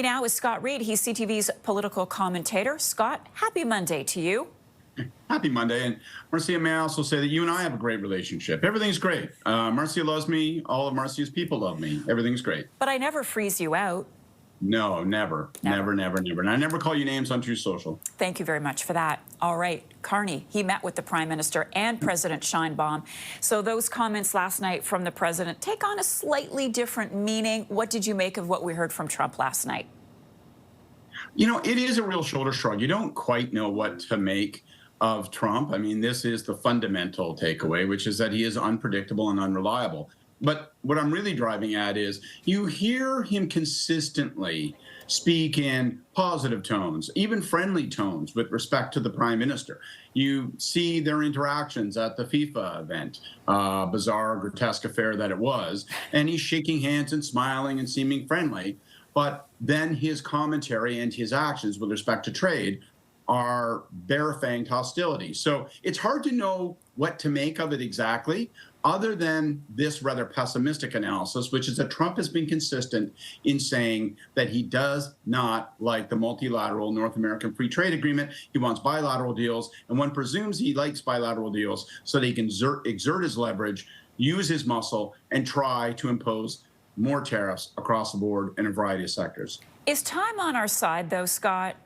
Now is Scott Reid. He's CTV's political commentator. Scott, happy Monday to you. Happy Monday. And Marcia, may I also say that you and I have a great relationship. Everything's great. Marcia loves me. All of Marcia's people love me. Everything's great. But I never freeze you out. No, never. Never. And I never call you names on True Social. Thank you very much for that. All right, Carney, he met with the Prime Minister and President Sheinbaum. So those comments last night from the President take on a slightly different meaning. What did you make of what we heard from Trump last night? You know, it is a real shoulder shrug. You don't quite know what to make of Trump. I mean, this is the fundamental takeaway, which is that he is unpredictable and unreliable. But what I'm really driving at is you hear him consistently speak in positive tones, even friendly tones with respect to the Prime Minister. You see their interactions at the FIFA event, bizarre, grotesque affair that it was, and he's shaking hands and smiling and seeming friendly. But then his commentary and his actions with respect to trade are barefanged hostility. So it's hard to know what to make of it exactly, other than this rather pessimistic analysis, which is that Trump has been consistent in saying that he does not like the multilateral North American Free Trade Agreement. He wants bilateral deals, and one presumes he likes bilateral deals so that he can exert his leverage, use his muscle, and try to impose more tariffs across the board in a variety of sectors. Is time on our side, though, Scott?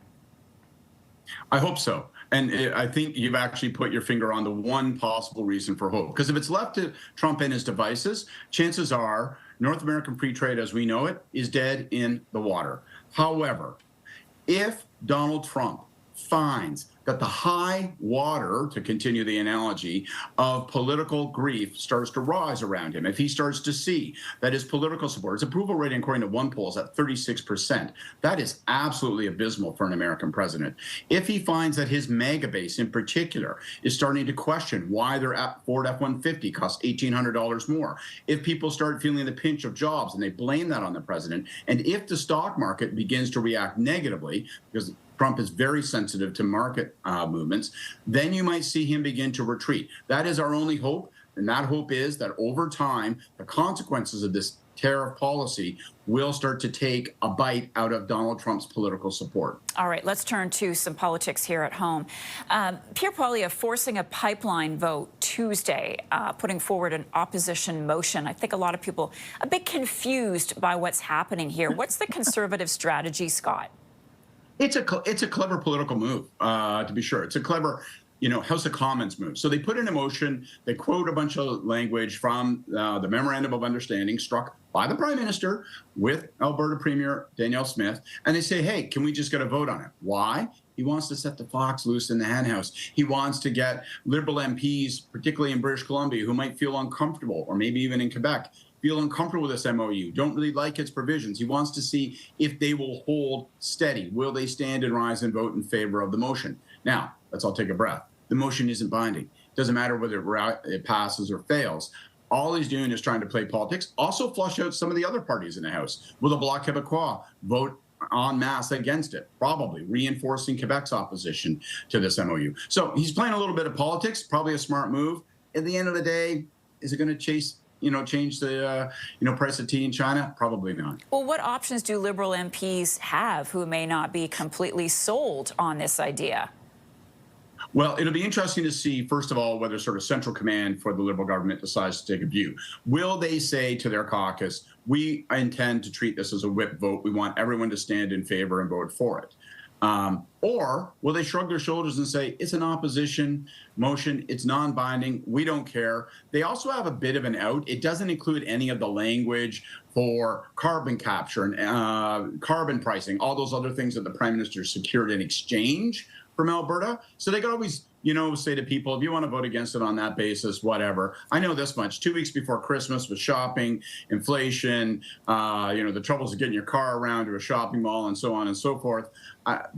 I hope so. And I think you've actually put your finger on the one possible reason for hope. Because if it's left to Trump and his devices, chances are North American free trade as we know it is dead in the water. However, if Donald Trump finds that the high water, to continue the analogy, of political grief starts to rise around him, if he starts to see that his political support, his approval rating according to one poll is at 36%, that is absolutely abysmal for an American president. If he finds that his MAGA base in particular is starting to question why their Ford F-150 costs $1,800 more, if people start feeling the pinch of jobs and they blame that on the president, and if the stock market begins to react negatively, because Trump is very sensitive to market movements, then you might see him begin to retreat. That is our only hope, and that hope is that over time, the consequences of this tariff policy will start to take a bite out of Donald Trump's political support. All right, let's turn to some politics here at home. Pierre Poilievre forcing a pipeline vote Tuesday, putting forward an opposition motion. I think a lot of people a bit confused by what's happening here. What's the Conservative strategy, Scott? It's a clever political move, to be sure. It's a clever, House of Commons move. So they put in a motion, they quote a bunch of language from the Memorandum of Understanding struck by the Prime Minister with Alberta Premier Danielle Smith, and they say, hey, can we just get a vote on it? Why? He wants to set the fox loose in the henhouse. He wants to get Liberal MPs, particularly in British Columbia, who might feel uncomfortable, or maybe even in Quebec, feel uncomfortable with this MOU, don't really like its provisions. He wants to see if they will hold steady. Will they stand and rise and vote in favor of the motion? Now, let's all take a breath. The motion isn't binding. It doesn't matter whether it passes or fails. All he's doing is trying to play politics, also flush out some of the other parties in the House. Will the Bloc Québécois vote en masse against it? Probably, reinforcing Quebec's opposition to this MOU. So he's playing a little bit of politics, probably a smart move. At the end of the day, is it going to change the price of tea in China? Probably not. Well, what options do Liberal MPs have who may not be completely sold on this idea? Well, it'll be interesting to see, first of all, whether sort of central command for the Liberal government decides to take a view. Will they say to their caucus, we intend to treat this as a whip vote, we want everyone to stand in favor and vote for it? Or will they shrug their shoulders and say, it's an opposition motion, it's non-binding, we don't care? They also have a bit of an out. It doesn't include any of the language for carbon capture and carbon pricing, all those other things that the Prime Minister secured in exchange from Alberta. So they could always, say to people, if you want to vote against it on that basis, whatever. I know this much, 2 weeks before Christmas with shopping, inflation, the troubles of getting your car around to a shopping mall and so on and so forth,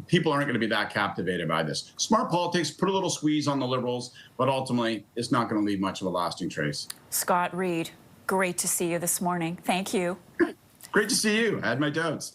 people aren't going to be that captivated by this. Smart politics, put a little squeeze on the Liberals, but ultimately it's not going to leave much of a lasting trace. Scott Reid, great to see you this morning. Thank you. Great to see you. I had my doubts.